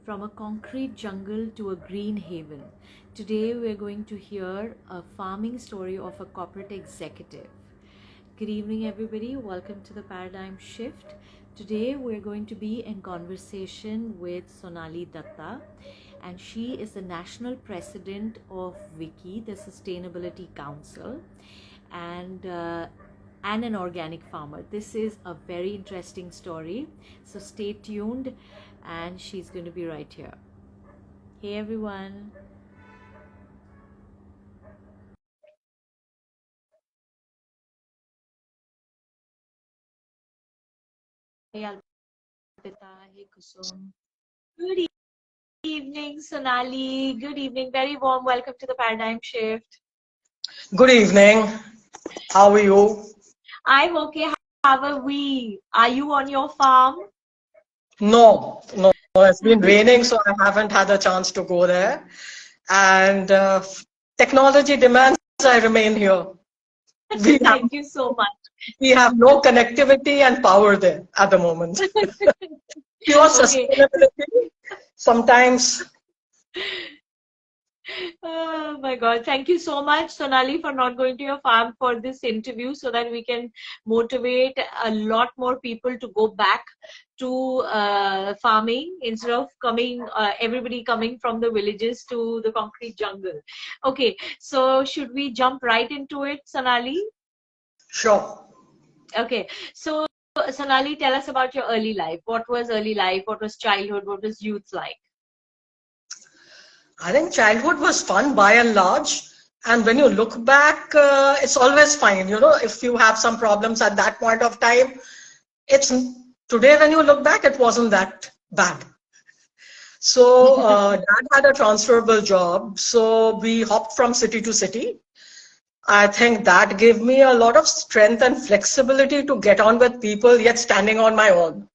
From a concrete jungle to a green haven. Today we're going to hear a farming story of a corporate executive. Good evening, everybody. Welcome to the Paradigm Shift. Today we're going to be in conversation with Sonali Dutta, and she is the National President of WICCI, the Sustainability Council, and an organic farmer. This is a very interesting story, so stay tuned, and she's going to be right here. Hey everyone. Hey Alpita, hey Kusum. Good evening, Sonali. Good evening. Very warm welcome to the Paradigm Shift. Good evening. How are you? I'm okay. How are we? Are you on your farm? No. It's been raining, so I haven't had a chance to go there. And technology demands I remain here. Thank you so much. We have no connectivity and power there at the moment. Pure sustainability. Sometimes. Oh my God. Thank you so much, Sonali, for not going to your farm for this interview so that we can motivate a lot more people to go back to farming instead of everybody coming from the villages to the concrete jungle. Okay, so should we jump right into it, Sonali? Sure. Okay, so Sonali, tell us about your early life. What was early life? What was childhood? What was youth like? I think childhood was fun by and large. And when you look back, it's always fine. If you have some problems at that point of time, it's today when you look back, it wasn't that bad. So dad had a transferable job. So we hopped from city to city. I think that gave me a lot of strength and flexibility to get on with people, yet standing on my own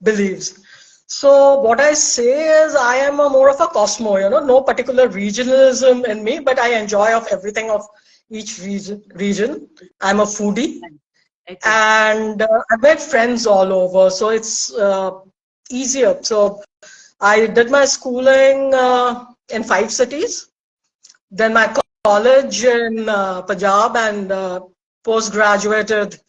beliefs. So what I say is I am more of a Cosmo, no particular regionalism in me, but I enjoy of everything of each region. I'm a foodie. Okay. And I've made friends all over, so it's easier. So I did my schooling in 5 cities, then my college in Punjab, and post-graduated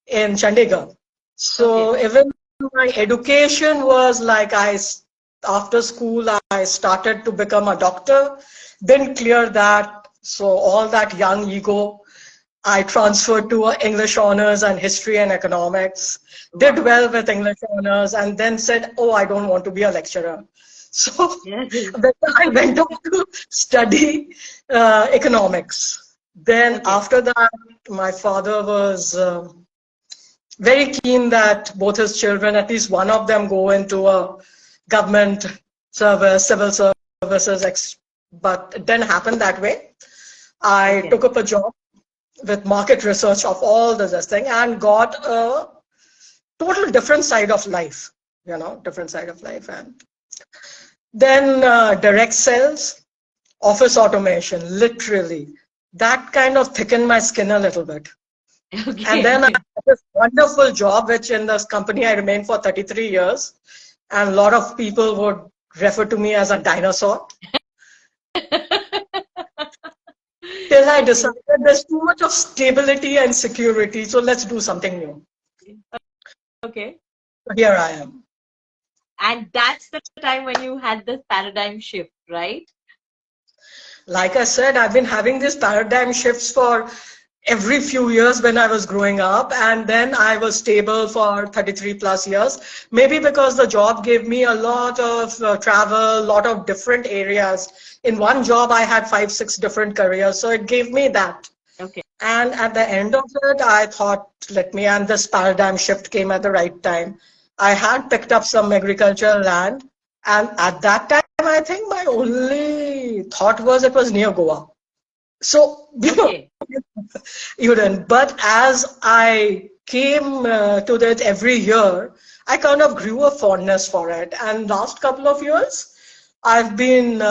in Chandigarh. So okay. Even my education was like after school, I started to become a doctor, didn't clear that. So all that young ego, I transferred to English honors and history and economics, did well with English honors, and then said, oh, I don't want to be a lecturer. So then I went on to study economics. Then after that, my father was very keen that both his children, at least one of them, go into a government service, civil services, but it didn't happen that way. I took up a job with market research of all this thing and got a total different side of life, different side of life. And then direct sales, office automation, literally. That kind of thickened my skin a little bit. Okay. And then I had this wonderful job, which in this company I remained for 33 years. And a lot of people would refer to me as a dinosaur. Till I decided there's too much of stability and security, so let's do something new. Okay. So here I am. And that's the time when you had this paradigm shift, right? Like I said, I've been having these paradigm shifts for every few years when I was growing up, and then I was stable for 33 plus years. Maybe because the job gave me a lot of travel, a lot of different areas. In one job, I had 5, 6 different careers, so it gave me that. Okay. And at the end of it, I thought, and this paradigm shift came at the right time. I had picked up some agricultural land, and at that time, I think my only thought was it was near Goa. So, you didn't. But as I came to that every year, I kind of grew a fondness for it. And last couple of years, I've been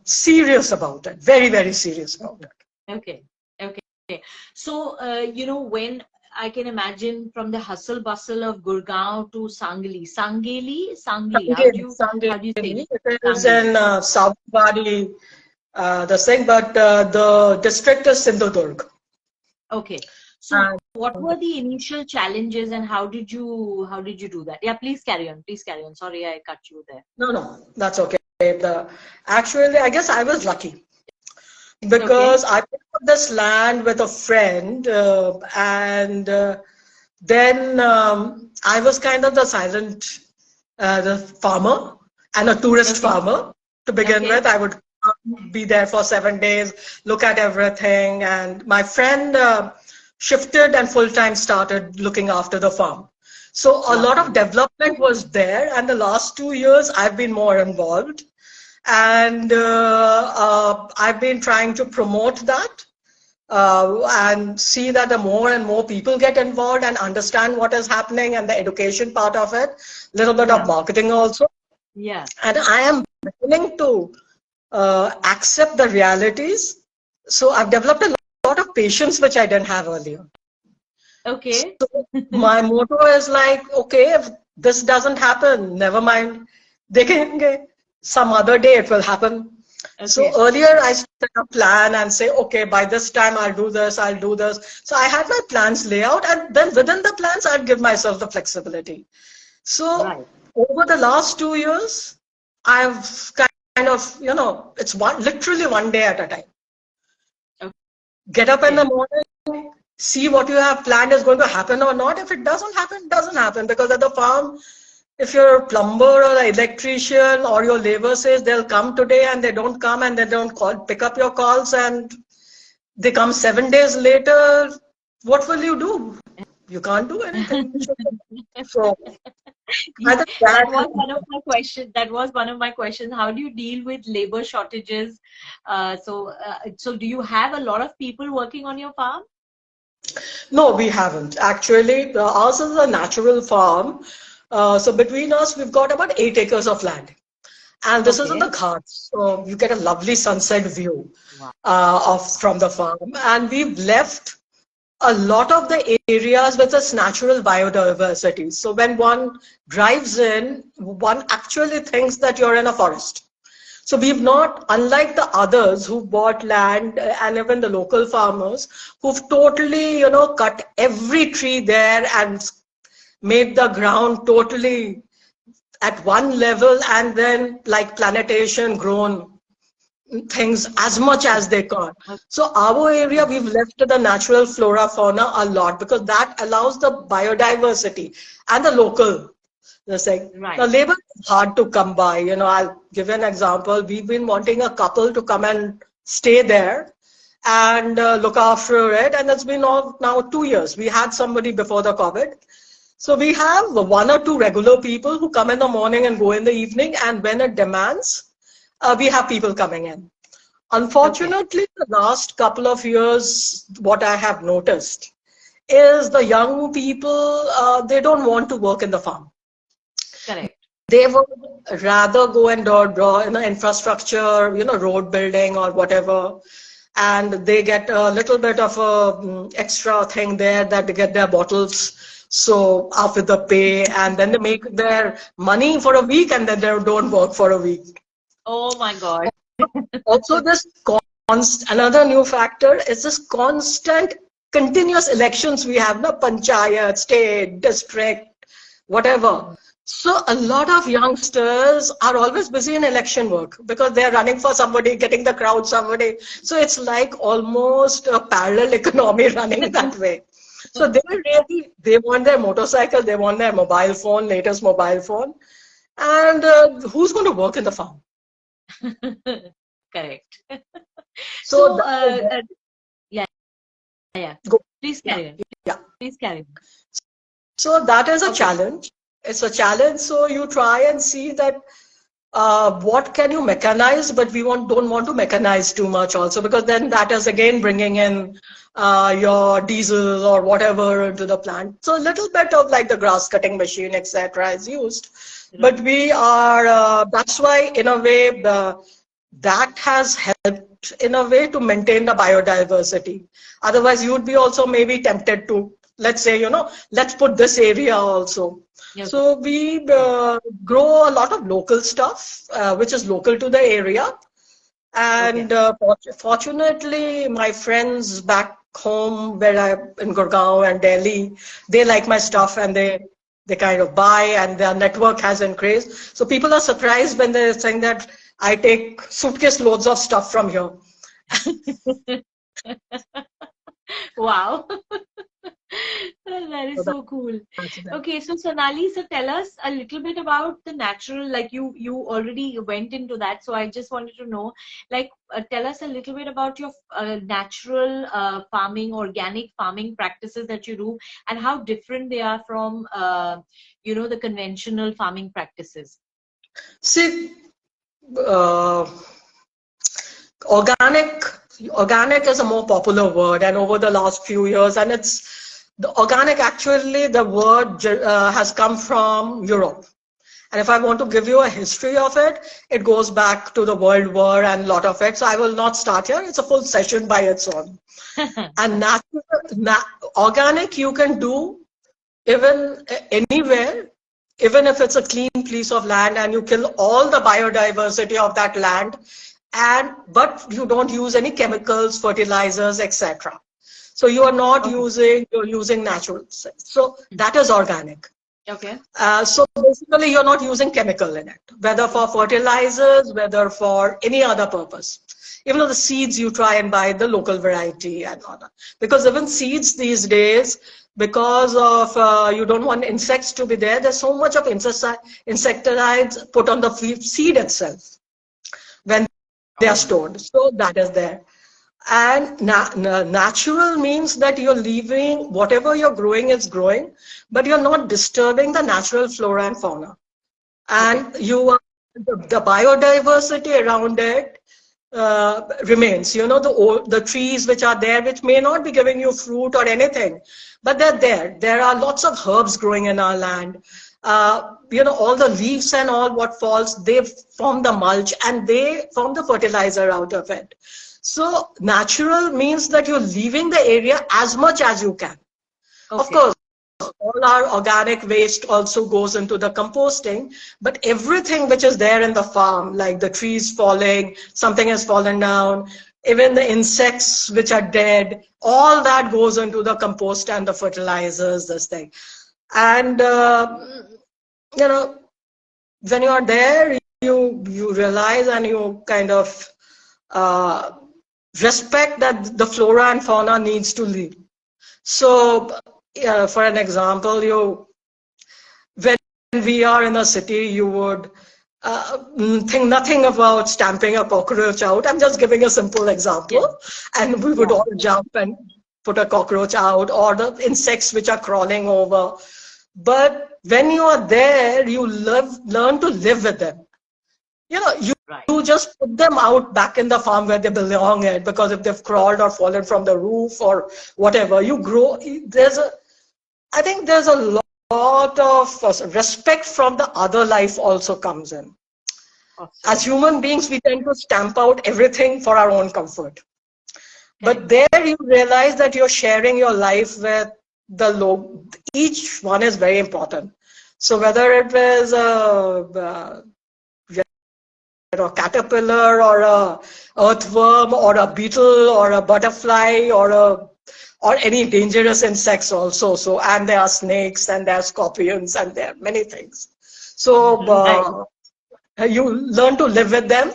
serious about it, very, very serious about it. Okay. So, when I can imagine from the hustle bustle of Gurgaon to Sangli. How do you say Sangeli. it? It is Sangli. in South Bari, the thing, but the district is Sindhudurg. Okay. So And what were the initial challenges and how did you do that? Yeah, please carry on. Please carry on. Sorry, I cut you there. no, that's okay. Actually, I guess I was lucky Okay. because I picked up this land with a friend, and then I was kind of the silent the farmer and a tourist Okay. farmer to begin Okay. with. I would be there for 7 days, look at everything, and my friend shifted and full time started looking after the farm. So a lot of Lovely. development was there, and the last 2 years I've been more involved, and I've been trying to promote that and see that the more and more people get involved and understand what is happening and the education part of it, little bit of Yeah. marketing also. Yeah. And I am willing to accept the realities. So I've developed a lot of patience, which I didn't have earlier. Okay. So my motto is like, okay, if this doesn't happen, never mind. Dekhenge. Some other day it will happen. So Okay. earlier I set a plan and say, okay, by this time I'll do this, I'll do this. So I had my plans lay out, and then within the plans I'd give myself the flexibility. So Right. over the last 2 years, I've kind of, it's literally one day at a time. Get up in the Okay. morning, see what you have planned is going to happen or not. If it doesn't happen, it doesn't happen. Because at the farm, if you're a plumber or an electrician or your labor says they'll come today and they don't come and they don't pick up your calls and they come 7 days later, what will you do? You can't do anything. So I think That that was one of my questions. That was one of my questions. How do you deal with labor shortages? So do you have a lot of people working on your farm? no, we haven't. Actually, ours is a natural farm. So between us, we've got about 8 acres of land. And this is in the Okay. Ghats. So you get a lovely sunset view Wow. of from the farm. And we've left a lot of the areas with its natural biodiversity. So when one drives in, one actually thinks that you're in a forest. So we've not, unlike the others who bought land and even the local farmers who've totally, cut every tree there and made the ground totally at one level and then like plantation grown things as much as they can. So our area, Okay. we've left the natural flora fauna a lot because that allows the biodiversity and the local. Just like now, Right. labor is hard to come by. I'll give you an example. We've been wanting a couple to come and stay there and look after it, and it's been all now 2 years. We had somebody before the COVID. So we have one or two regular people who come in the morning and go in the evening, and when it demands, we have people coming in. Okay. Unfortunately, the last couple of years, what I have noticed is the young people, they don't want to work in the farm. Correct. They would rather go and draw infrastructure, road building or whatever, and they get a little bit of a extra thing there that they get their bottles. So after the pay, and then they make their money for a week, and then they don't work for a week. Oh my God. Also, this another new factor is this constant, continuous elections we have, no panchayat, state, district, whatever. So a lot of youngsters are always busy in election work because they're running for somebody, getting the crowd somebody. So it's like almost a parallel economy running that way. So they want their motorcycle, they want their mobile phone, latest mobile phone, and who's going to work in the farm? Correct. So So, that is yeah, yeah. go. Please Yeah, carry on. yeah. Please carry on. So that is a Okay. challenge. It's a challenge. So you try and see that what can you mechanize, but don't want to mechanize too much also because then that is again bringing in your diesel or whatever into the plant. So a little bit of like the grass cutting machine, etc., is used. But Right. we are. That's why, in a way, that has helped in a way to maintain the biodiversity. Otherwise, you would be also maybe tempted to let's say, let's put this area also. Okay. So we grow a lot of local stuff, which is local to the area. And fortunately, my friends back home, where I in Gurgaon and Delhi, they like my stuff, and they kind of buy, and their network has increased. So people are surprised when they're saying that I take suitcase loads of stuff from here. Wow. That is So so cool. that's that. Okay, so Sonali, so tell us a little bit about the natural, like you already went into that. So I just wanted to know, like, tell us a little bit about your natural farming, organic farming practices that you do, and how different they are from, the conventional farming practices. See, uh, organic organic is a more popular word, and over the last few years, and it's the organic, actually the word has come from Europe. And if I want to give you a history of it, it goes back to the World War and a lot of it. So I will not start here. It's a full session by its own. And organic you can do even anywhere, even if it's a clean piece of land and you kill all the biodiversity of that land, but you don't use any chemicals, fertilizers, etc. So you are not you're using natural. So that is organic. Okay. So basically you're not using chemical in it, whether for fertilizers, whether for any other purpose. Even though the seeds, you try and buy the local variety and all that. Because even seeds these days, because of you don't want insects to be there, there's so much of insecticides put on the seed itself when they are stored. So that is there. And natural means that you're leaving whatever you're growing is growing, but you're not disturbing the natural flora and fauna. And you are, the biodiversity around it remains. The trees which are there, which may not be giving you fruit or anything, but they're there. There are lots of herbs growing in our land. All the leaves and all what falls, they form the mulch and they form the fertilizer out of it. So natural means that you're leaving the area as much as you can. Of course, all our organic waste also goes into the composting, but everything which is there in the farm, like the trees falling, something has fallen down, even the insects which are dead, all that goes into the compost and the fertilizers, this thing. And, when you are there, you realize and you kind of respect that the flora and fauna needs to live. So, for an example, when we are in a city, you would think nothing about stamping a cockroach out. I'm just giving a simple example. And we would all jump and put a cockroach out, or the insects which are crawling over. But when you are there, you learn to live with them. You just put them out back in the farm where they belong at, because if they've crawled or fallen from the roof or whatever, you grow. I think there's a lot of respect from the other life also comes in. As human beings, we tend to stamp out everything for our own comfort. But there you realize that you're sharing your life with each one is very important. So whether it was a caterpillar or a earthworm or a beetle or a butterfly or any dangerous insects also. So, and there are snakes and there are scorpions and there are many things. So you learn to live with them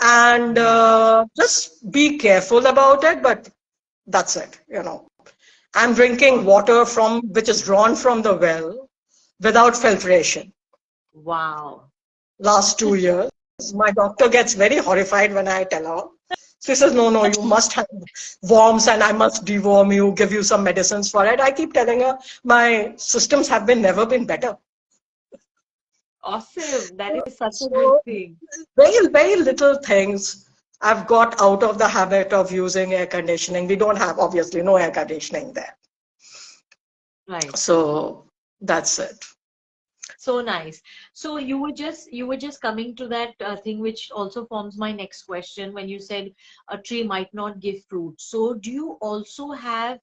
and just be careful about it. But that's it. I'm drinking water which is drawn from the well without filtration. Wow. Last 2 years. My doctor gets very horrified when I tell her. She says, no, you must have worms and I must deworm you, give you some medicines for it. I keep telling her, my systems have never been better. Awesome. That is such a good thing. Very, very little things. I've got out of the habit of using air conditioning. We don't have, obviously, no air conditioning there. Right. So that's it. So nice. So you were just coming to that thing, which also forms my next question, when you said a tree might not give fruit. So do you also have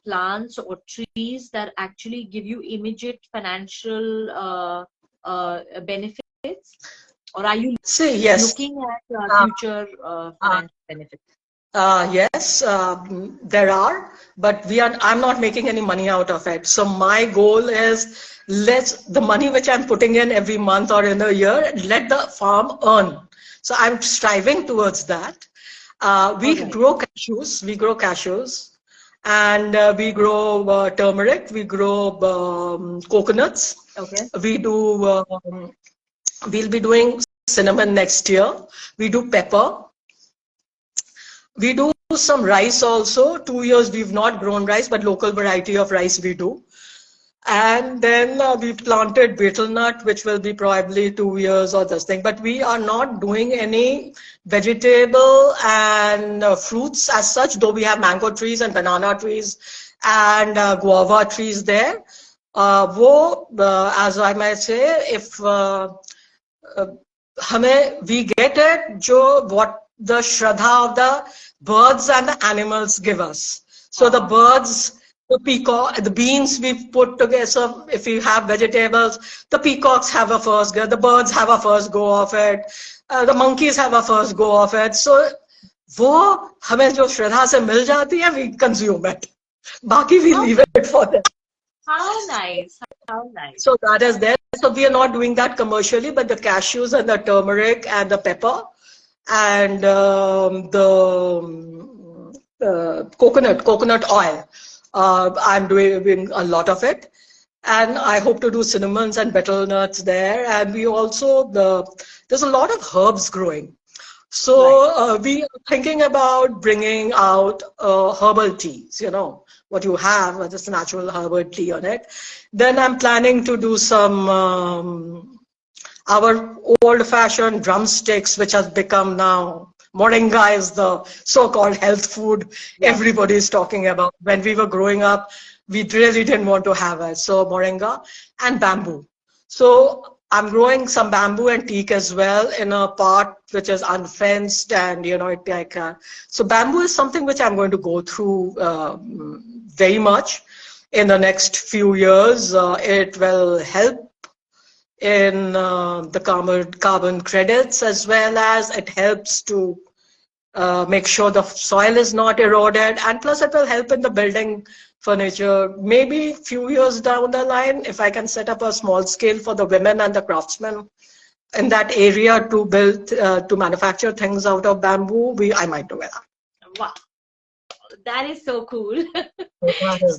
plants or trees that actually give you immediate financial benefits, or are you Yes. looking at Uh, future uh, financial benefits? yes, there are, but I'm not making any money out of it. So my goal is the money which I'm putting in every month or in a year, let the farm earn. So I'm striving towards that. All We right. grow cashews. We grow cashews, and we grow turmeric. We grow coconuts. Okay. We do. We'll be doing cinnamon next year. We do pepper. We do some rice also. 2 years we've not grown rice, but local variety of rice we do. And then we planted betel nut, which will be probably 2 years or this thing. But we are not doing any vegetable and fruits as such, though we have mango trees and banana trees and guava trees there. As I might say, if we get it, what the shraddha of the birds and the animals give us. So the birds, the peacock, the beans we put together. So if you have vegetables, the peacocks have a first go, the birds have a first go of it, the monkeys have a first go of it. So वो हमें जो श्रद्धा से मिल जाती है, we consume it. बाकी we leave it for them. How nice. How nice. So that is there. So we are not doing that commercially, but the cashews and the turmeric and the pepper and the coconut oil. I'm doing a lot of it. And I hope to do cinnamons and betel nuts there. And we also, there's a lot of herbs growing. So we are thinking about bringing out herbal teas, what you have, just natural herbal tea on it. Then I'm planning to do some our old-fashioned drumsticks, which has become now moringa is the so-called health food everybody is talking about. When we were growing up, we really didn't want to have it. So moringa and bamboo. So I'm growing some bamboo and teak as well in a part which is unfenced, and so bamboo is something which I'm going to go through very much in the next few years. It will help in the carbon credits, as well as it helps to make sure the soil is not eroded, and plus it will help in the building furniture. Maybe a few years down the line, if I can set up a small scale for the women and the craftsmen in that area to build, to manufacture things out of bamboo, I might do it. Wow. That is so cool.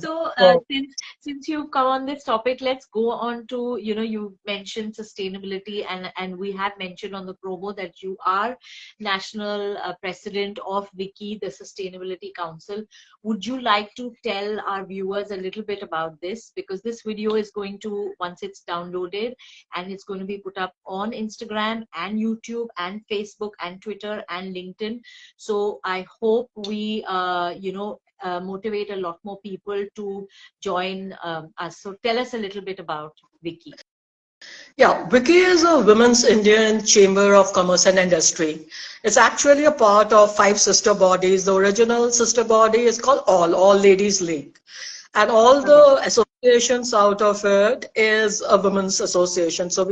So since you've come on this topic, let's go on to, you mentioned sustainability, and we have mentioned on the promo that you are national president of WICCI, the Sustainability Council. Would you like to tell our viewers a little bit about this? Because this video is going to, once it's downloaded, and it's going to be put up on Instagram and YouTube and Facebook and Twitter and LinkedIn. So I hope we, motivate a lot more people to join us. So tell us a little bit about WICCI. Yeah, WICCI is a Women's Indian Chamber of Commerce and Industry. It's actually a part of 5 sister bodies. The original sister body is called All Ladies League. And all the associations out of it is a women's association. So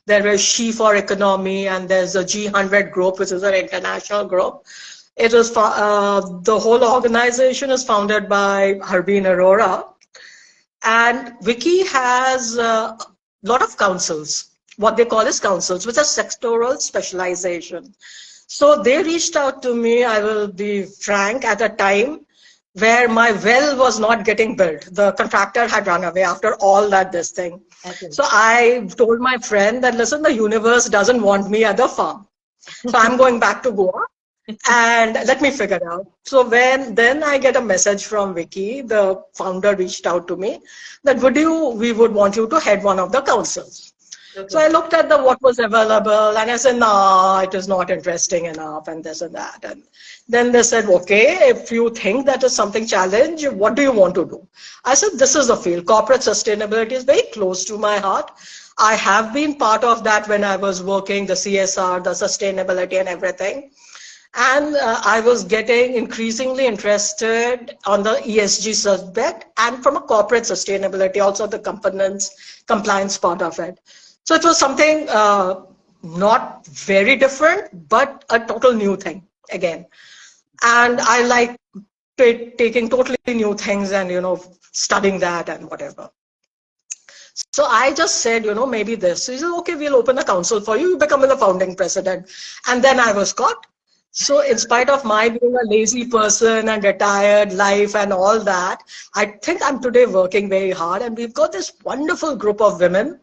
there is She for Economy, and there's a G100 group, which is an international group. It is the whole organization is founded by Harbeen Arora, and WICCI has a lot of councils, what they call as councils, which are sectoral specialization. So they reached out to me, I will be frank, at a time where my well was not getting built. The contractor had run away after all this thing. Okay. So I told my friend that, listen, the universe doesn't want me at the farm. So I'm going back to Goa. And let me figure it out. So then I get a message from WICCI, the founder reached out to me that we would want you to head one of the councils. Okay. So I looked at what was available, and I said, no, it is not interesting enough, and this and that. And then they said, okay, if you think that is something challenge, what do you want to do? I said, this is a field. Corporate sustainability is very close to my heart. I have been part of that when I was working, the CSR, the sustainability and everything. And I was getting increasingly interested on the ESG subject and from a corporate sustainability, also the compliance part of it. So it was something not very different, but a total new thing again. And I like taking totally new things and, studying that and whatever. So I just said, maybe this. He said, okay, we'll open a council for you. You become the founding president. And then I was caught. So in spite of my being a lazy person and retired life and all that, I think I'm today working very hard. And we've got this wonderful group of women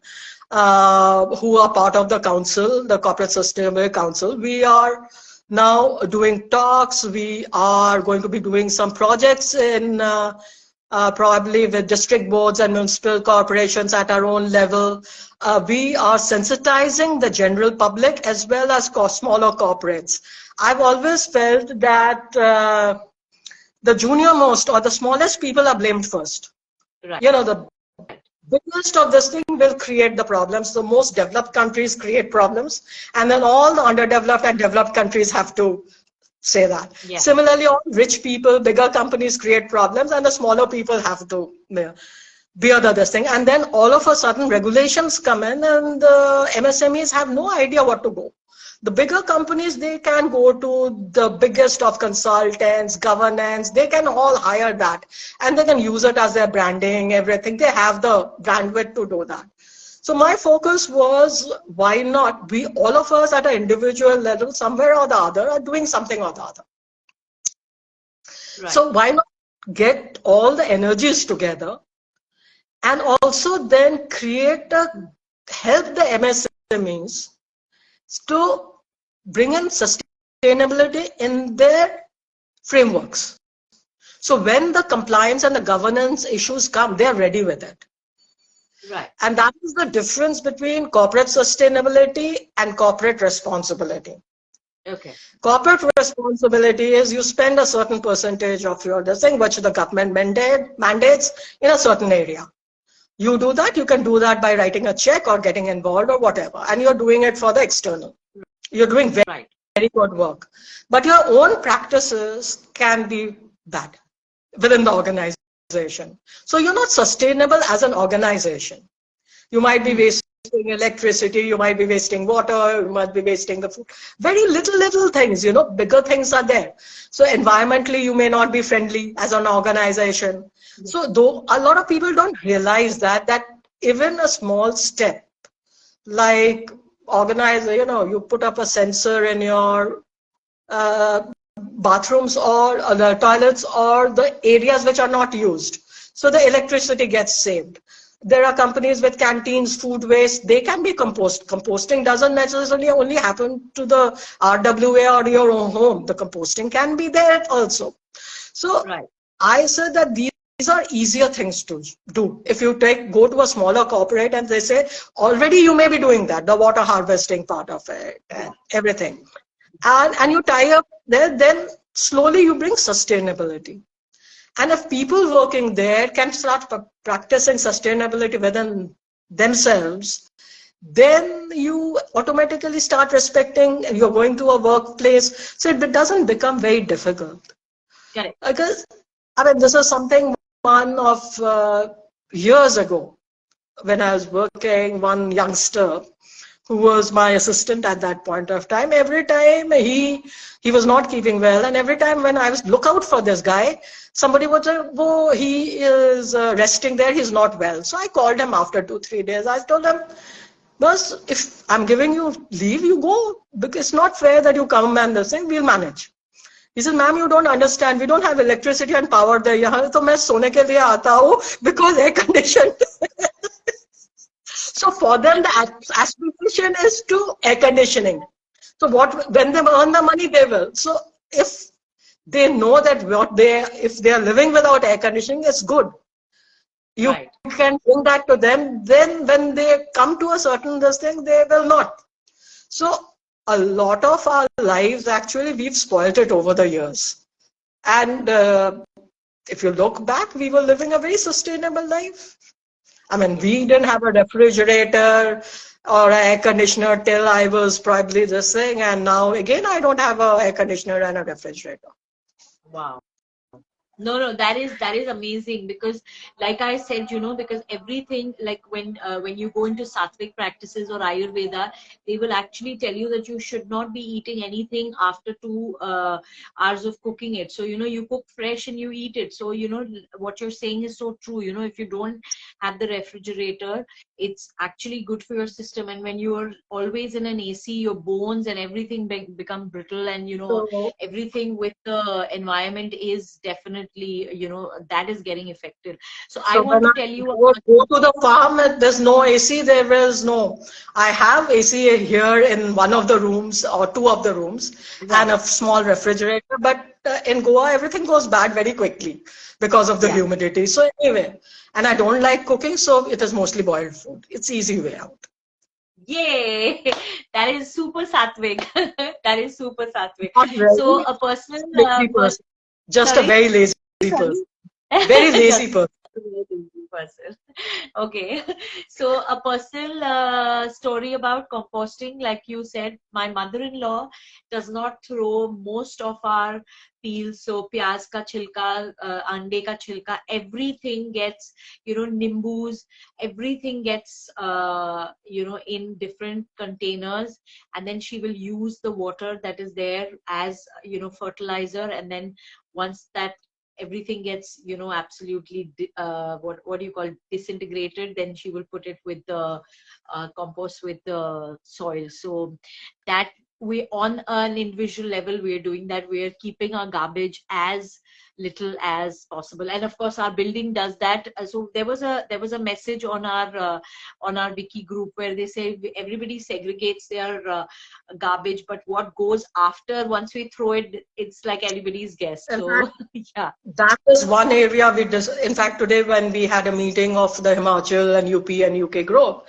who are part of the council, the Corporate Sustainability Council. We are now doing talks. We are going to be doing some projects in probably with district boards and municipal corporations at our own level. We are sensitizing the general public as well as smaller corporates. I've always felt that the junior most or the smallest people are blamed first. Right. The biggest of this thing will create the problems. The most developed countries create problems, and then all the underdeveloped and developed countries have to say that. Yeah. Similarly, all rich people, bigger companies create problems, and the smaller people have to bear this thing. And then all of a sudden regulations come in, and the MSMEs have no idea what to go. The bigger companies, they can go to the biggest of consultants, governance, they can all hire that, and they can use it as their branding, everything. They have the bandwidth to do that. So my focus was, why not? We, all of us at an individual level, somewhere or the other, are doing something or the other. Right. So why not get all the energies together and also then help the MSMEs to bring in sustainability in their frameworks. So when the compliance and the governance issues come, they're ready with it. Right. And that is the difference between corporate sustainability and corporate responsibility. Okay. Corporate responsibility is you spend a certain percentage of your thing, which the government mandates in a certain area. You do that, you can do that by writing a check or getting involved or whatever. And you're doing it for the external. You're doing very good work. But your own practices can be bad within the organization. So you're not sustainable as an organization. You might be wasting electricity, you might be wasting water, you might be wasting the food. Very little things, bigger things are there. So environmentally, you may not be friendly as an organization. So though a lot of people don't realize that even a small step, like you put up a sensor in your bathrooms or the toilets or the areas which are not used. So the electricity gets saved. There are companies with canteens, food waste, they can be composted. Composting doesn't necessarily only happen to the RWA or your own home. The composting can be there also. So I said that these are easier things to do. If you go to a smaller corporate and they say, already you may be doing that, the water harvesting part of it and everything. And you tie up there, then slowly you bring sustainability. And if people working there can start practicing sustainability within themselves, then you automatically start respecting, and you're going to a workplace. So it doesn't become very difficult. Correct. Because, this is something one of years ago, when I was working, one youngster who was my assistant at that point of time, every time he was not keeping well, and every time when I was look out for this guy, somebody would say, oh, he is resting there, he's not well. So I called him after 2-3 days. I told him, boss, if I'm giving you leave, you go, because it's not fair that you come and this thing, we'll manage. He said, ma'am, you don't understand. We don't have electricity and power there. यहाँ तो मैं सोने के लिए आता हूँ because air conditioned. So for them, the aspiration is to air conditioning. So when they earn the money, they will. So if they know that if they are living without air conditioning, it's good. You can bring that to them. Then when they come to a certain thing, they will not. So a lot of our lives, actually, we've spoiled it over the years. And if you look back, we were living a very sustainable life. I mean, we didn't have a refrigerator or an air conditioner till I was probably this thing, and now again I don't have a air conditioner and a refrigerator. Wow. No, that is amazing, because like I said, because everything, like when you go into sattvic practices or Ayurveda, they will actually tell you that you should not be eating anything after 2 hours of cooking it. So you cook fresh and you eat it. So what you're saying is so true. If you don't have the refrigerator, it's actually good for your system. And when you're always in an AC, your bones and everything become brittle, and So, everything with the environment is definitely, that is getting affected. So I so want when to I tell you go to the farm, there's no AC. There is no. I have AC here in one of the rooms or two of the rooms, and right. a small refrigerator. But in Goa, everything goes bad very quickly because of the Yeah. humidity. So anyway, and I don't like cooking, so it is mostly boiled food. It's easy way out. Yay. That is super sattvic. That is super sattvic. Not So very a personal lazy person, just a sorry, very lazy person, sorry. very lazy Just person. a lazy person. Okay. So a personal story about composting, like you said, my mother-in-law does not throw most of our peels. So pyaz ka chilka, ande ka chilka, everything gets, nimbus, everything gets, in different containers. And then she will use the water that is there as, fertilizer. And then once that everything gets absolutely what do you call, disintegrated, then she will put it with the compost with the soil. So that, we, on an individual level, we're doing that. We're keeping our garbage as little as possible, and of course our building does that. So there was a message on our wiki group where they say everybody segregates their garbage, but what goes after, once we throw it, it's like anybody's guess. In So fact, yeah. that is one area in fact, today when we had a meeting of the Himachal and UP and UK group,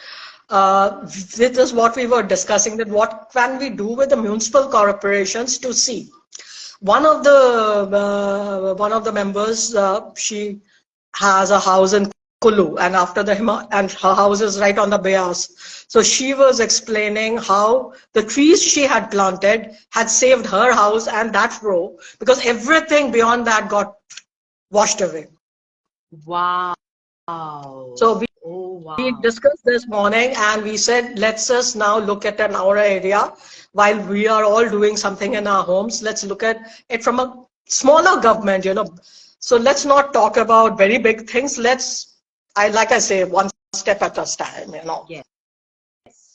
this is what we were discussing, that what can we do with the municipal corporations to see. One of the members, she has a house in Kulu, and and her house is right on the Beas. So she was explaining how the trees she had planted had saved her house and that row, because everything beyond that got washed away. Wow. So Oh we wow. discussed this morning and we said, let's us now look at an our area while we are all doing something in our homes. Let's look at it from a smaller government. So let's not talk about very big things. Like I say, one step at a time. Yes,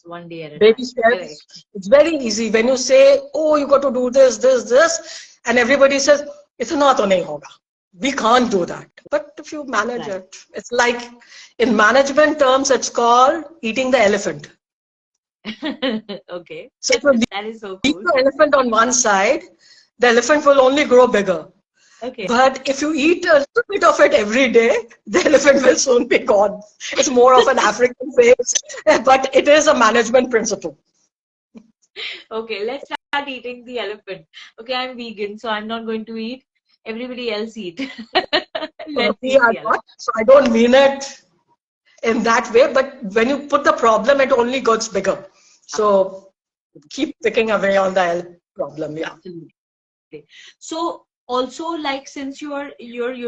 one day at a Baby time. steps. Correct. It's very easy. When you say, oh, you got to do this, this, this, and everybody says, itna to nahi hoga. We can't do that. But if you manage Right. it, it's like, in management terms, it's called eating the elephant. Okay. So if you That is so leave cool. the elephant on one side, the elephant will only grow bigger. Okay. But if you eat a little bit of it every day, the elephant will soon be gone. It's more of an African phase, but it is a management principle. Okay, let's start eating the elephant. Okay, I'm vegan, so I'm not going to eat. Everybody else eat. Let's We eat are the not, elephant. so I don't mean it in that way, but when you put the problem, it only gets bigger. So keep picking away on the problem. Yeah. Absolutely. So also, like, since you're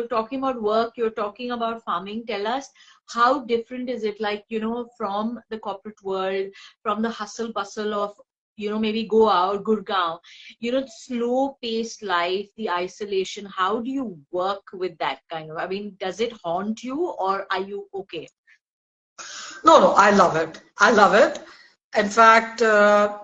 talking about work, you're talking about farming, tell us how different is it, like, from the corporate world, from the hustle bustle of, maybe go out, Gurgaon, slow paced life, the isolation. How do you work with that kind of, I mean, does it haunt you, or are you okay? No, no, I love it. I love it. In fact,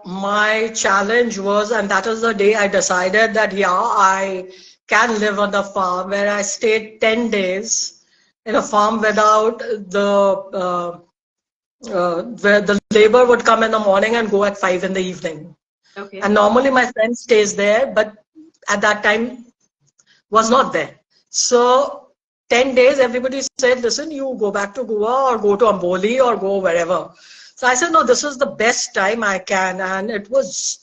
my challenge was, and that was the day I decided that, yeah, I can live on the farm, where I stayed 10 days in a farm without where the labor would come in the morning and go at 5 in the evening. Okay. And normally my friend stays there, but at that time was not there. So 10 days, everybody said, listen, you go back to Goa or go to Amboli or go wherever. So I said, no, this is the best time I can. And it was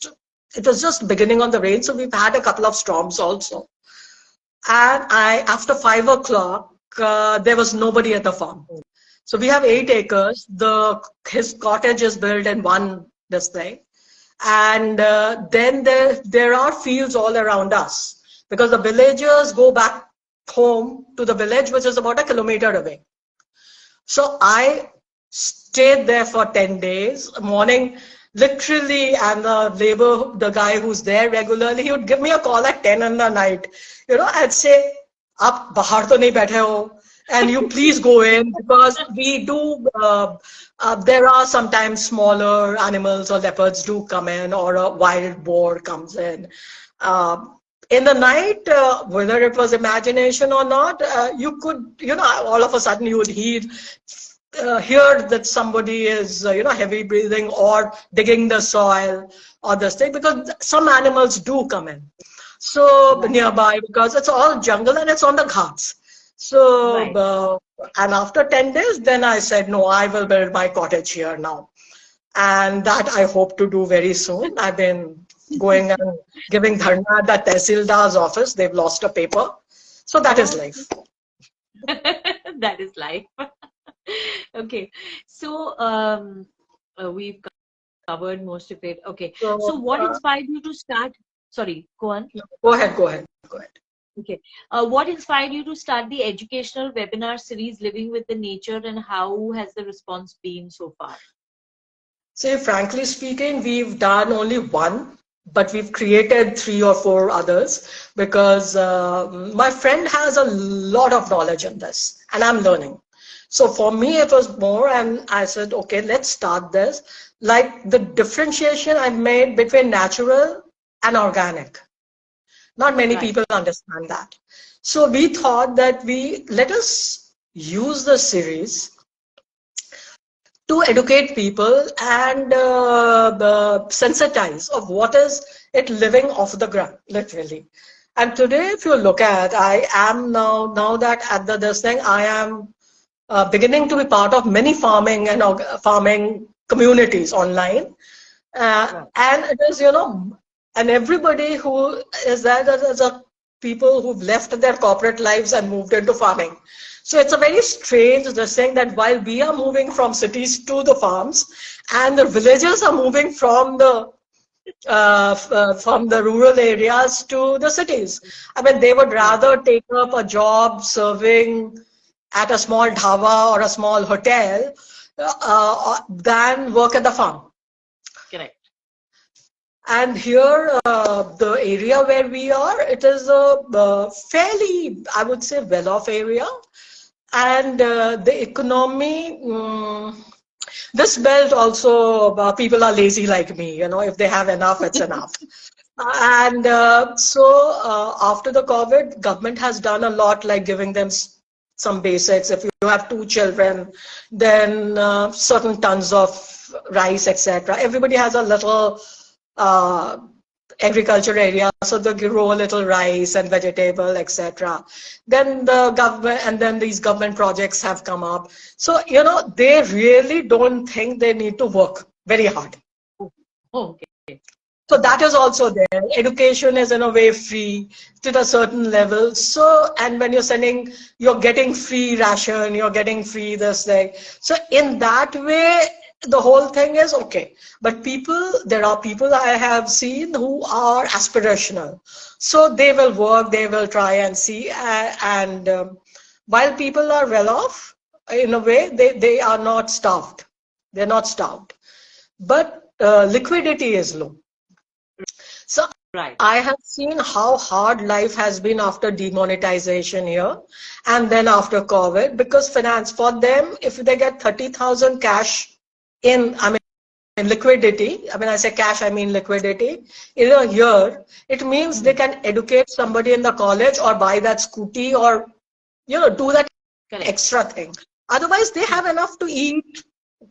just beginning on the rain. So we've had a couple of storms also. And after 5 o'clock, there was nobody at the farm. So we have 8 acres. His cottage is built in one this thing, and then there are fields all around us, because the villagers go back home to the village, which is about a kilometer away. So I stayed there for 10 days, morning, literally, and the guy who's there regularly, he would give me a call at 10 in the night. I'd say, "Aap bahar to nahi baithe ho, and you please go in," because we do, there are sometimes smaller animals or leopards do come in, or a wild boar comes in. In the night, whether it was imagination or not, you could, all of a sudden you would hear that somebody is, heavy breathing or digging the soil or this thing, because some animals do come in. So nearby, because it's all jungle and it's on the ghats. So, and after 10 days, then I said, no, I will build my cottage here now. And that I hope to do very soon. I've been going and giving dharna at the Tehsildar's office. They've lost a paper. So that is life. That is life. Okay. So we've covered most of it. Okay. So what inspired you to start? Sorry, go on. Go ahead. Okay. What inspired you to start the educational webinar series, Living with the Nature, and how has the response been so far? See, frankly speaking, we've done only one, but we've created 3 or 4 others, because my friend has a lot of knowledge in this and I'm learning. So for me, it was more, and I said, okay, let's start this. Like the differentiation I've made between natural and organic. Not many people understand that. So we thought that let us use the series to educate people and sensitize of what is it living off the ground, literally. And today, if you look at, I am now that at this thing, I am beginning to be part of many farming and farming communities online. And it is, and everybody who is there, there's a people who've left their corporate lives and moved into farming. So it's a very strange thing that while we are moving from cities to the farms, and the villagers are moving from the rural areas to the cities. I mean, they would rather take up a job serving at a small dhaba or a small hotel than work at the farm. Correct. And here, the area where we are, it is a fairly, I would say, well-off area. And the economy, this belt also, people are lazy like me, if they have enough, it's enough. And so after the COVID, government has done a lot, like giving them some basics. If you have 2 children, then certain tons of rice, etc. Everybody has a little agriculture area, so they grow a little rice and vegetable, etc. Then the government, and then these government projects have come up. So, they really don't think they need to work very hard. Okay. So that is also there. Education is in a way free to a certain level. So, and when you're getting free ration, you're getting free this thing. So in that way, the whole thing is okay. But there are people I have seen who are aspirational. So they will work, they will try and see. While people are well off, in a way, they are not starved. They're not starved. But liquidity is low. So I have seen how hard life has been after demonetization here and then after COVID, because finance for them, if they get 30,000 cash in liquidity, when I say cash, I mean liquidity, in a year, it means they can educate somebody in the college or buy that scooty or, do that extra thing. Otherwise, they have enough to eat,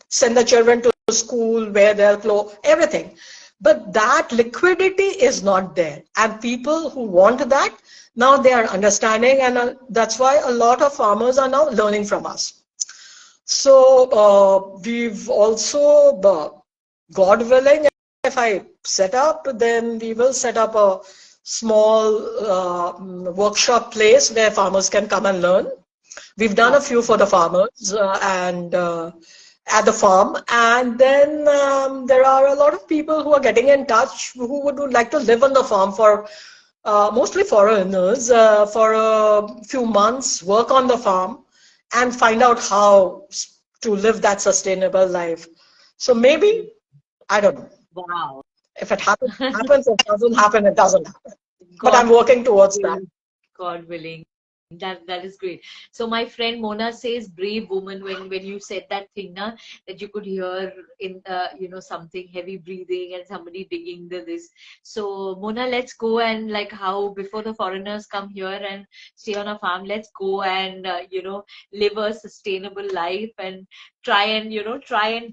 send the children to school, wear their clothes, everything. But that liquidity is not there. And people who want that, now they are understanding, and that's why a lot of farmers are now learning from us. So we've also, God willing, if I set up, then we will set up a small workshop place where farmers can come and learn. We've done a few for the farmers and at the farm, and then there are a lot of people who are getting in touch who would like to live on the farm for mostly foreigners for a few months, work on the farm, and find out how to live that sustainable life. So maybe, I don't know. Wow. If it happens, it happens. If it doesn't happen, it doesn't happen. But I'm God working towards that. willing. God willing. That is great. So my friend Mona says, brave woman, when you said that thing, na, that you could hear in something heavy breathing and somebody digging this. So Mona, let's go and like how before the foreigners come here and stay on a farm, let's go and live a sustainable life and try and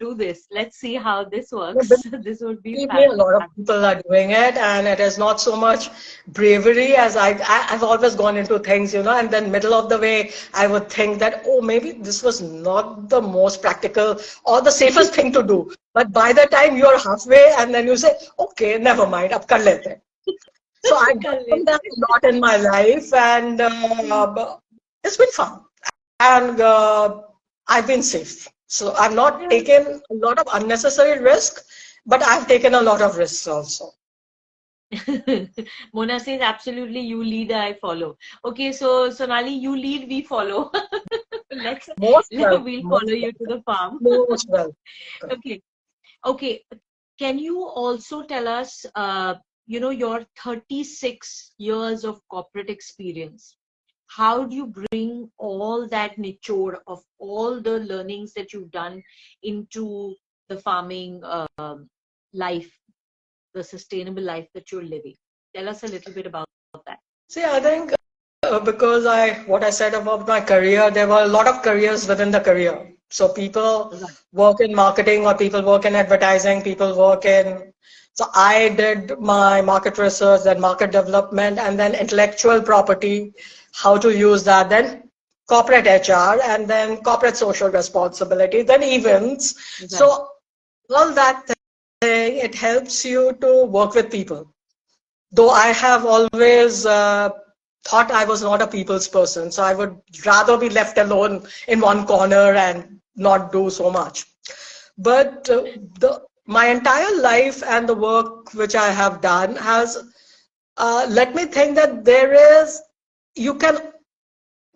do this. Let's see how this works. This would be Believe me, a lot of fabulous. people are doing it, and it is not so much bravery as I've always gone into things, and then middle of the way, I would think that, oh, maybe this was not the most practical or the safest thing to do. But by the time you're halfway, and then you say, okay, never mind, ab kar lete hain. So I've done that a lot in my life, and it's been fun, and I've been safe. So I've not taken a lot of unnecessary risk, but I've taken a lot of risks also. Mona says, absolutely, you lead, I follow. Okay, so Sonali, you lead, we follow. Most well. We'll follow you to the farm. Most well. Okay. Can you also tell us, your 36 years of corporate experience? How do you bring all that nichode of all the learnings that you've done into the farming life, the sustainable life that you're living? Tell us a little bit about that. See, I think because what I said about my career, there were a lot of careers within the career. So people work in marketing, or people work in advertising, people work in. So I did my market research, then market development, and then intellectual property, how to use that, then corporate HR, and then corporate social responsibility, then events. So all that thing, it helps you to work with people. Though I have always thought I was not a people's person, so I would rather be left alone in one corner and not do so much. But my entire life and the work which I have done has let me think that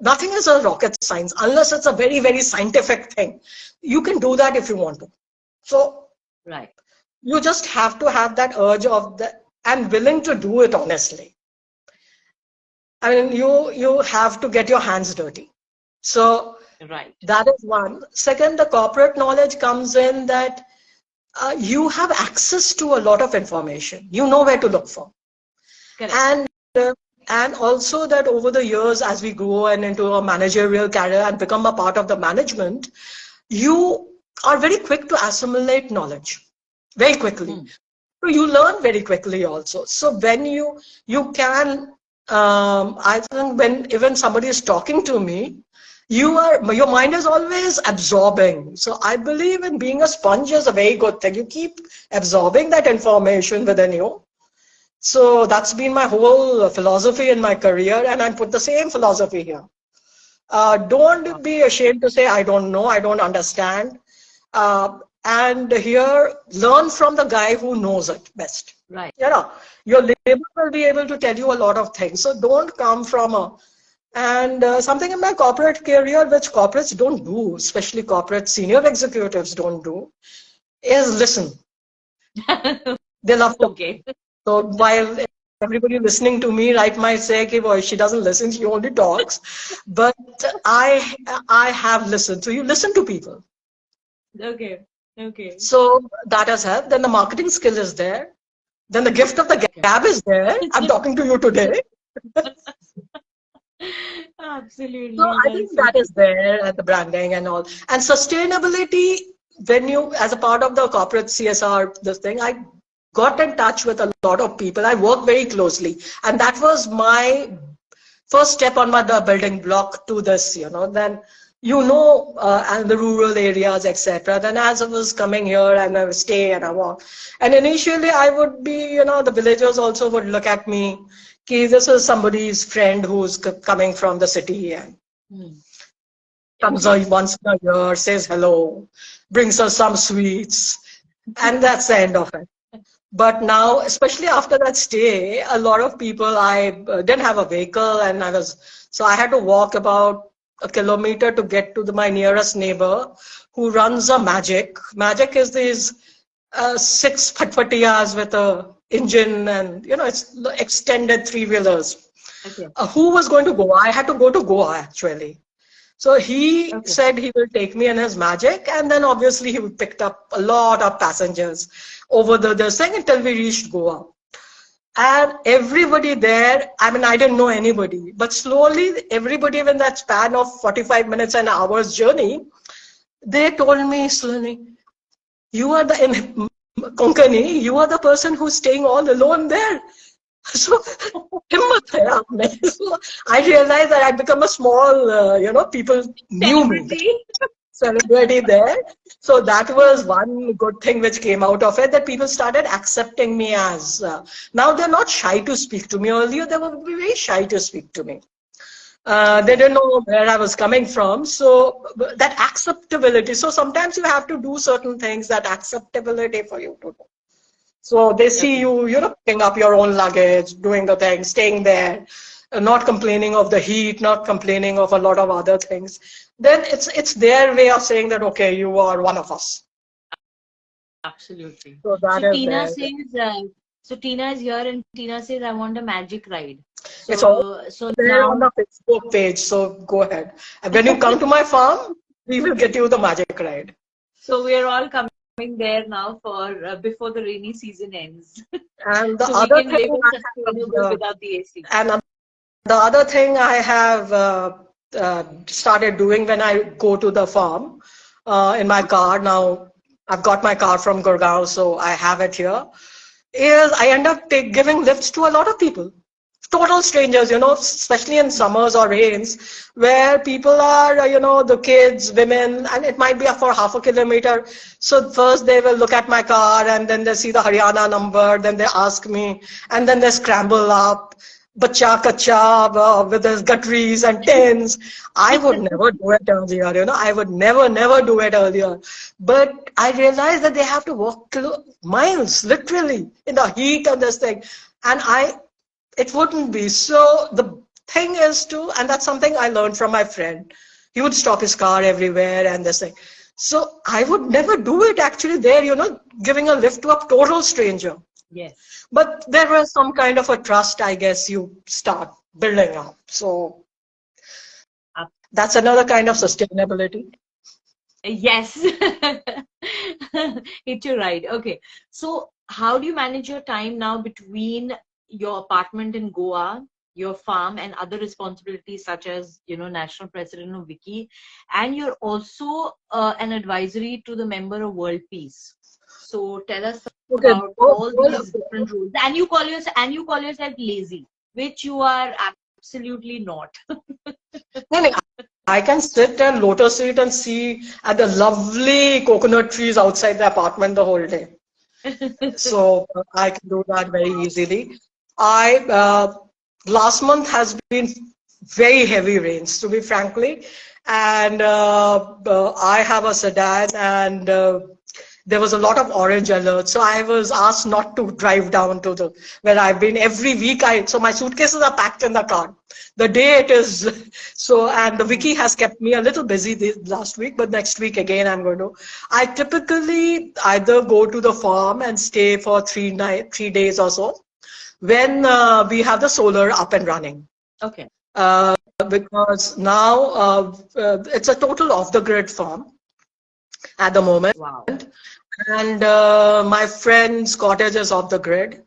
nothing is a rocket science unless it's a very, very scientific thing. You can do that if you want to. So you just have to have that urge and willing to do it honestly. I mean, you have to get your hands dirty. So that is one. Second, the corporate knowledge comes in that you have access to a lot of information. You know where to look for. And also that over the years, as we grow and into a managerial career and become a part of the management, you are very quick to assimilate knowledge very quickly. So you learn very quickly also. So when you can, I think when even somebody is talking to me, your mind is always absorbing. So I believe in being a sponge is a very good thing. You keep absorbing that information within you. So that's been my whole philosophy in my career, and I put the same philosophy here. Don't be ashamed to say, I don't know, I don't understand. And here, learn from the guy who knows it best. Your label will be able to tell you a lot of things. So don't come from something in my corporate career which corporates don't do, especially corporate senior executives don't do, is listen. They love to. So while everybody listening to me might say, okay, boy, she doesn't listen, she only talks. But I have listened. So you listen to people. Okay. So that has helped. Then the marketing skill is there. Then the gift of the gab is there. I'm talking to you today. Absolutely. So I think that is there at the branding and all. And sustainability, when you, as a part of the corporate CSR, this thing, I got in touch with a lot of people. I worked very closely. And that was my first step on the building block to this, then, and the rural areas, etc. Then as I was coming here and I would stay and I walk. And initially I would be, the villagers also would look at me, okay, this is somebody's friend who's coming from the city. And comes once in a year, says hello, brings us some sweets, and that's the end of it. But now, especially after that stay, a lot of people, I didn't have a vehicle, and so I had to walk about a kilometer to get to my nearest neighbor who runs a Magic. Magic is these six patpatiyas with a engine, and it's extended three-wheelers. Okay. Who was going to Goa? I had to go to Goa actually. So he said he will take me in his Magic, and then obviously he picked up a lot of passengers over the thing until we reached Goa. And everybody there, I mean, I didn't know anybody, but slowly everybody in that span of 45 minutes and hours journey, they told me, Sonali, you are in Konkani, you are the person who's staying all alone there. So, himmat hai aap mein. So I realized that I'd become a small, people knew me, celebrity there. So that was one good thing which came out of it, that people started accepting me as, now they're not shy to speak to me. Earlier they were very shy to speak to me. They didn't know where I was coming from. So that acceptability. So sometimes you have to do certain things, that acceptability for you to do. So they see you, picking up your own luggage, doing the thing, staying there, not complaining of the heat, not complaining of a lot of other things. Then it's their way of saying that, okay, you are one of us. Absolutely. So that So is Tina there. says, so Tina is here, and Tina says, I want a Magic ride. So, It's all there now on the Facebook page. So go ahead. And when you come to my farm, we will get you the Magic ride. So we are all coming there now for before the rainy season ends. And the So other we can live thing sustainable without the AC. and the other thing I have started doing when I go to the farm in my car, now I've got my car from Gurgaon, so I have it here, is I end up giving lifts to a lot of people. Total strangers, especially in summers or rains, where people are, the kids, women, and it might be for half a kilometer. So first they will look at my car, and then they see the Haryana number, then they ask me, and then they scramble up, bacha kacha, with the gutteries and tins. I would never do it earlier, I would never do it earlier. But I realized that they have to walk miles, literally, in the heat of this thing. And it wouldn't be. So the thing is and that's something I learned from my friend. He would stop his car everywhere and this thing. So I would never do it actually there, giving a lift to a total stranger. Yes. But there was some kind of a trust, I guess, you start building up. So that's another kind of sustainability. Yes. Hit you right. Okay. So how do you manage your time now between your apartment in Goa, your farm, and other responsibilities such as, national president of WICCI, and you're also an advisory to the member of World Peace. So tell us about all these different roles. And you call yourself lazy, which you are absolutely not. I can sit and lotus sit and see at the lovely coconut trees outside the apartment the whole day. So I can do that very easily. Last month has been very heavy rains, to be frankly, and I have a sedan, and there was a lot of orange alerts. So I was asked not to drive down to where I've been every week. So my suitcases are packed in the car. The day it is, and the WICCI has kept me a little busy last week, but next week again I typically either go to the farm and stay for 3 days or so when we have the solar up and running. Okay. Because now it's a total off-the-grid farm at the moment. Wow. And my friend's cottage is off the grid.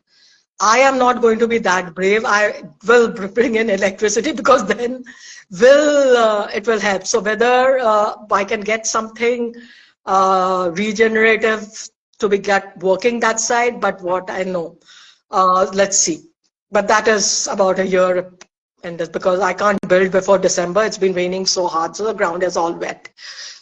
I am not going to be that brave. I will bring in electricity because then it will help. So whether I can get something regenerative to get working that side, but what I know, let's see. But that is about a year, and because I can't build before December, it's been raining so hard, so the ground is all wet.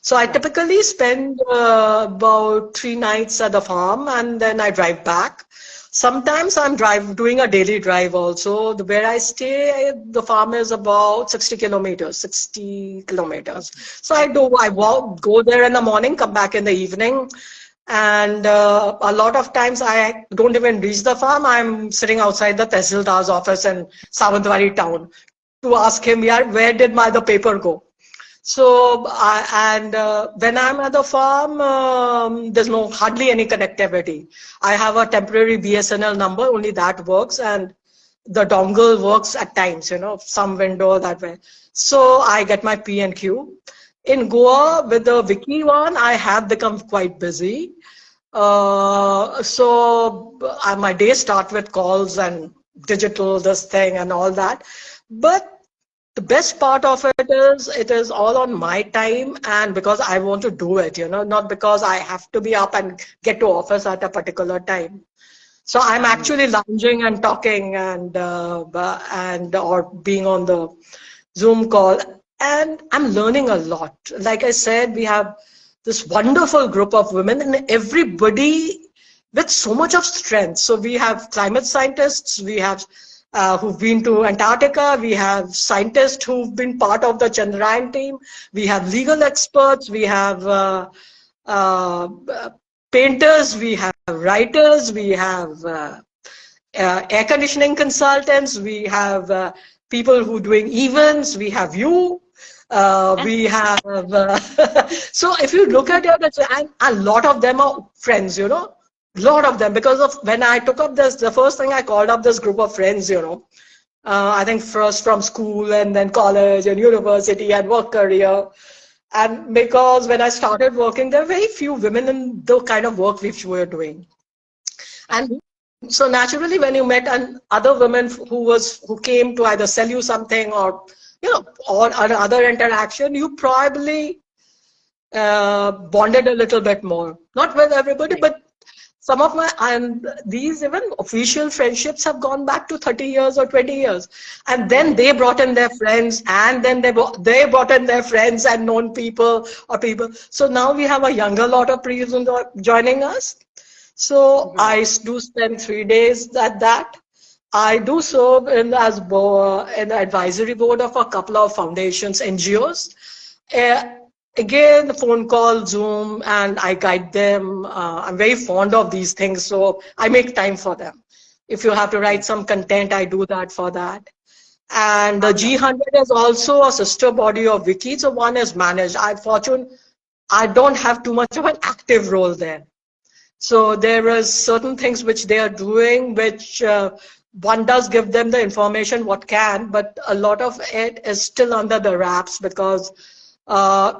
So I typically spend about 3 nights at the farm, and then I drive back. Sometimes I'm doing a daily drive also. Where I stay, the farm is about 60 kilometers. So I Yeah. walk, go there in the morning, come back in the evening. And a lot of times I don't even reach the farm. I'm sitting outside the Tehsildar's office in Savantwadi town to ask him, yeah, where did the paper go? So, when I'm at the farm, there's no hardly any connectivity. I have a temporary BSNL number, only that works, and the dongle works at times, some window that way. So I get my P and Q. In Goa, with the WICCI one, I have become quite busy. My day start with calls and digital, this thing and all that. But the best part of it is all on my time and because I want to do it, not because I have to be up and get to office at a particular time. So I'm Yes. actually lounging and talking and or being on the Zoom call, and I'm learning a lot. Like I said, we have this wonderful group of women and everybody with so much of strength. So we have climate scientists, we have who've been to Antarctica, we have scientists who've been part of the Chandrayaan team, we have legal experts, we have uh, painters, we have writers, we have air conditioning consultants, we have people who doing events, we have you, we have so if you look at it, and a lot of them are friends, lot of them, because of when I took up this, the first thing I called up this group of friends, I think first from school and then college and university and work career. And because when I started working, there were very few women in the kind of work which we were doing. And so naturally, when you met other women who came to either sell you something or or other interaction, you probably bonded a little bit more. Not with everybody, Right. but some of my and these even official friendships have gone back to 30 years or 20 years, and then Yes. they brought in their friends, and then they brought in their friends and known people or people. So now we have a younger lot of people joining us. So Right. I do spend 3 days at that. I do serve in the advisory board of a couple of foundations, NGOs. Uh, Again, the phone call, Zoom, and I guide them. I'm very fond of these things, so I make time for them. If you have to write Yes. some content, I do that for that. And the How lovely. G100 is also a sister body of Wiki. So one is managed. I don't have too much of an active role there. So there is certain things which they are doing, which one does give them the information what can, but a lot of it is still under the wraps because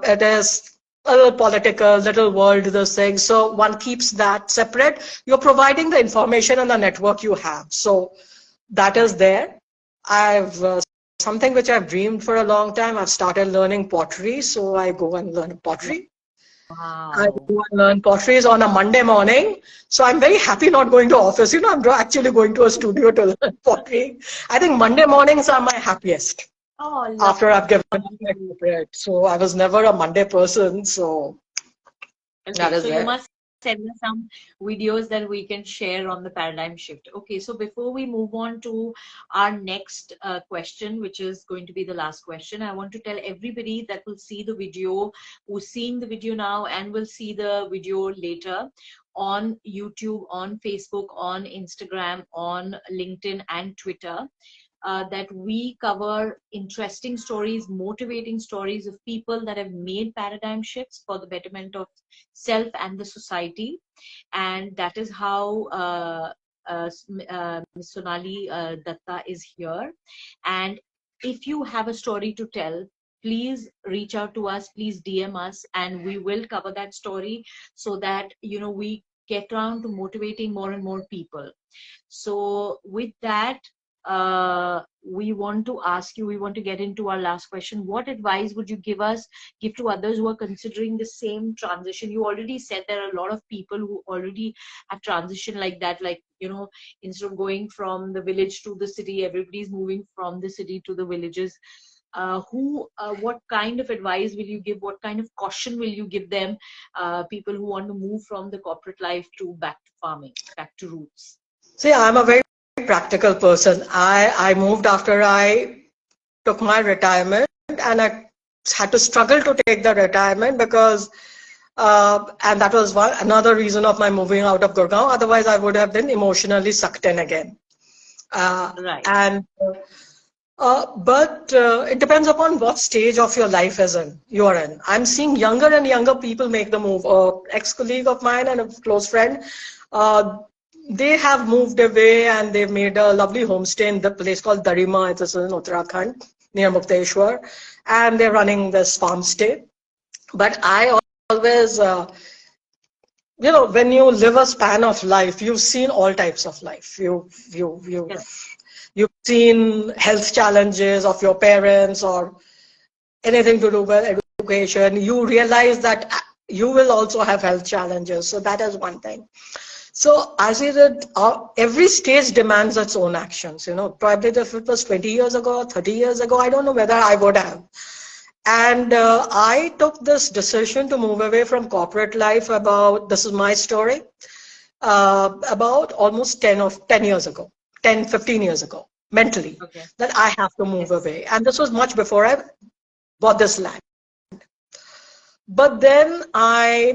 it is a little political, little world, those things. So one keeps that separate. You're providing the information on the network you have. So that is Right. there. I've something which I've dreamed for a long time. I've started learning pottery, so I go and learn pottery. I Wow. do and learn potteries on a Monday morning. So I'm very happy not going to office. I'm actually going to a studio to learn pottery. I think Monday mornings are my happiest Oh, after I've given up my lovely. corporate. So I was never a Monday person. So that Okay, is so you there. must send us some videos that we can share on the paradigm shift. Okay, so before we move on to our next question, which is going to be the last question, I want to tell everybody that will see the video, who's seeing the video now and will see the video later on YouTube, on Facebook, on Instagram, on LinkedIn, and Twitter. That we cover interesting stories, motivating stories of people that have made paradigm shifts for the betterment of self and the society. And that is how Ms. Sonali Dutta is here. And if you have a story to tell, please reach out to us, please DM us, and we will cover that story so that we get around to motivating more and more people. So with that, we want to ask you, we want to get into our last question. What advice would you give to others who are considering the same transition? You already said there are a lot of people who already have transitioned like that, like, instead of going from the village to the city, everybody's moving from the city to the villages. What kind of advice will you give? What kind of caution will you give them? People who want to move from the corporate life to back to farming, back to roots. See, I'm a very practical person. I moved after I took my retirement, and I had to struggle to take the retirement because, and that was another reason of my moving out of Gurgaon. Otherwise, I would have been emotionally sucked in again. Uh, Right. and but it depends upon what stage of your life you are in. I'm seeing younger and younger people make the move. Ex-colleague of mine and a close friend, uh, they have moved away and they've made a lovely homestay in the place called Darima. It's in Uttarakhand near Mukteshwar, and they're running this farm stay. But I always, when you live a span of life, you've seen all types of life. Yes. You've seen health challenges of your parents or anything to do with education. You realize that you will also have health challenges. So that is one thing. So I say that every stage demands its own actions. Probably if it was 20 years ago or 30 years ago, I don't know whether I would have. And I took this decision to move away from corporate life this is my story, about almost 10 years ago, 10, 15 years ago, mentally, Okay. that I have to move Yes. away. And this was much before I bought this land. But then I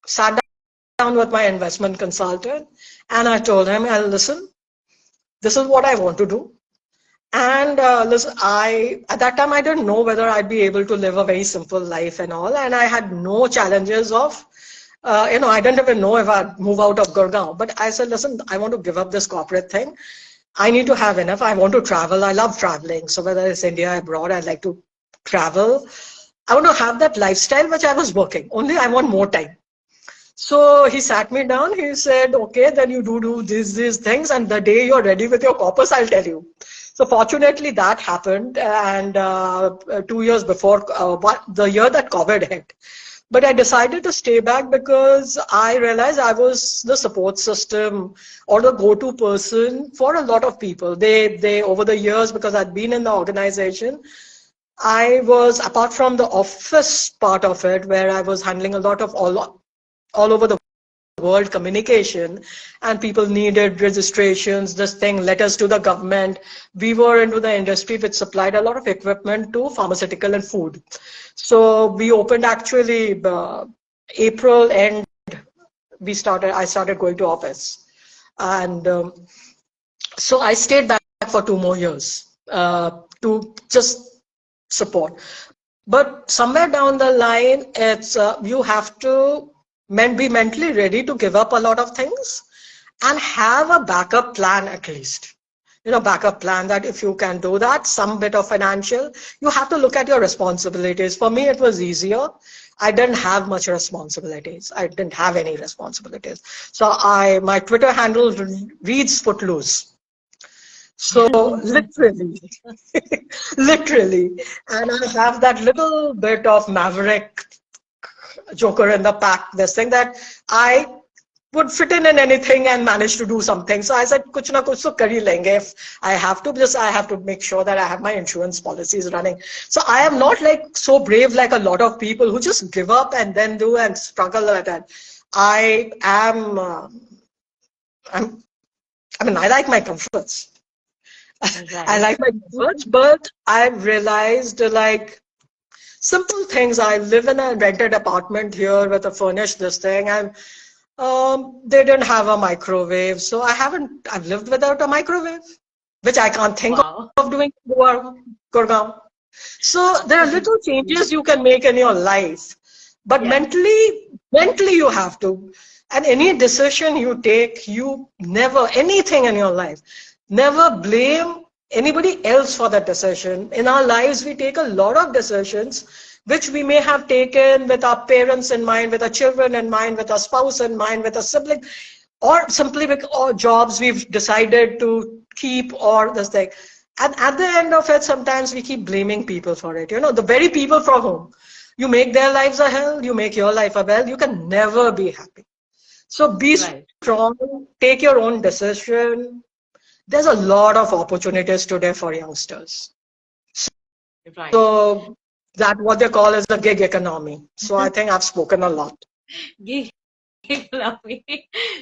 sat down with my investment consultant and I told him, listen, this is what I want to do. And listen, at that time, I didn't know whether I'd be able to live a very simple life and all. And I had no challenges of, I didn't even know if I'd move out of Gurgaon. But I said, listen, I want to give up this corporate thing. I need to have enough. I want to travel. I love traveling. So whether it's India, abroad, I'd like to travel. I want to have that lifestyle which I was working. Only I want more time. So he sat me down. He said, okay, then you do these things. And the day you're ready with your corpus, I'll tell you. So fortunately, that happened. And 2 years before, the year that COVID hit. But I decided to stay back because I realized I was the support system or the go-to person for a lot of people. They over the years, because I'd been in the organization, I was, apart from the office part of it, where I was handling a lot of all over the world communication, and people needed registrations, this thing, letters to the government. We were into the industry which supplied a lot of equipment to pharmaceutical and food. So we opened actually April, and I started going to office. And so I stayed back for 2 more years to just support. But somewhere down the line, it's you have to be mentally ready to give up a lot of things and have a backup plan at least. Backup plan that if you can do that, some bit of financial, you have to look at your responsibilities. For me, it was easier. I didn't have much responsibilities. I didn't have any responsibilities. So my Twitter handle reads Footloose. So literally, literally, and I have that little bit of maverick joker in the pack, this thing that I would fit in anything and manage to do something. So I said, kuch na kuch to kar hi lenge. If I have to, I have to make sure that I have my insurance policies running. So I am not like so brave like a lot of people who just give up and then do and struggle like that. I am, I like my comforts. I Right. like my comforts, but I've realized like simple things. I live in a rented apartment here with a furnished this thing, and they didn't have a microwave, so I've lived without a microwave, which I can't think Wow. of doing in Gurgaon. So there are little changes you can make in your life, but Yeah. mentally you have to. And any decision you take, you never, anything in your life, never blame anybody else for that decision. In our lives, we take a lot of decisions which we may have taken with our parents in mind, with our children in mind, with our spouse in mind, with a sibling, or simply with our jobs we've decided to keep, or this thing. And at the end of it, sometimes we keep blaming people for it. The very people from whom you make their lives a hell, you make your life a hell, you can never be happy. So be Right. strong, take your own decision. There's a lot of opportunities today for youngsters. Right. So that what they call is the gig economy. So I think I've spoken a lot. Gig people love me.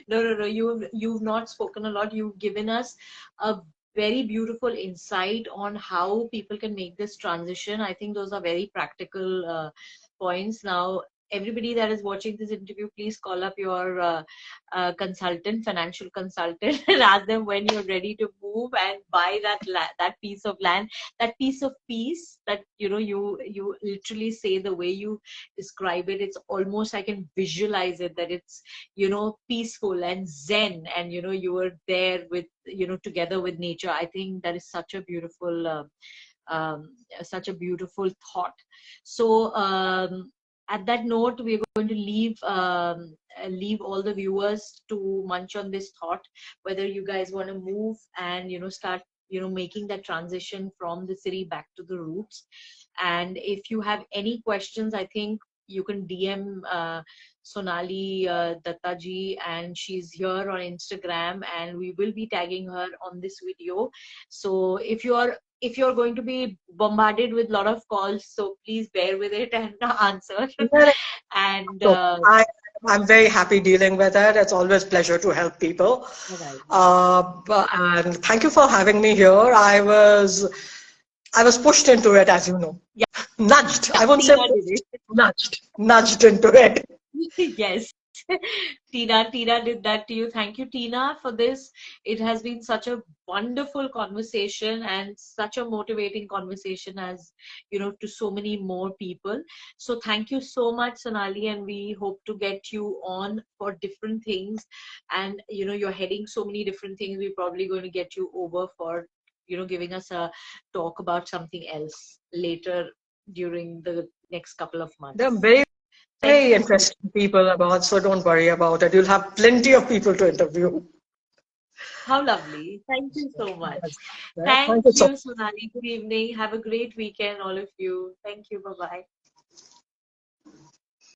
No. You've not spoken a lot. You've given us a very beautiful insight on how people can make this transition. I think those are very practical points. Now, everybody that is watching this interview, please call up your consultant, financial consultant, and ask them when you're ready to move and buy that piece of land, that piece of peace that you literally say the way you describe it. It's almost I can visualize it, that it's peaceful and zen, and you were there with together with nature. I think that is such a beautiful thought. So at that note, we're going to leave all the viewers to munch on this thought, whether you guys want to move and start making that transition from the city back to the roots. And if you have any questions, I think you can DM Sonali Dutta ji, and she's here on Instagram, and we will be tagging her on this video. So if you're going to be bombarded with a lot of calls, so please bear with it and answer. And So I'm very happy dealing with it. It's always a pleasure to help people. And thank you for having me here. I was pushed into it, as you know. Yeah. Nudged. I won't say nudged into it. Yes. Tina did that to you. Thank you, Tina, for this. It has been such a wonderful conversation and such a motivating conversation, as to so many more people. So thank you so much, Sonali, and we hope to get you on for different things. And you're heading so many different things. We're probably going to get you over for giving us a talk about something else later during the next couple of months. They're very interesting people about, so don't worry about it. You'll have plenty of people to interview. How lovely. Thank you so much. Thank you, so Sonali. Good evening. Have a great weekend, all of you. Thank you. Bye-bye.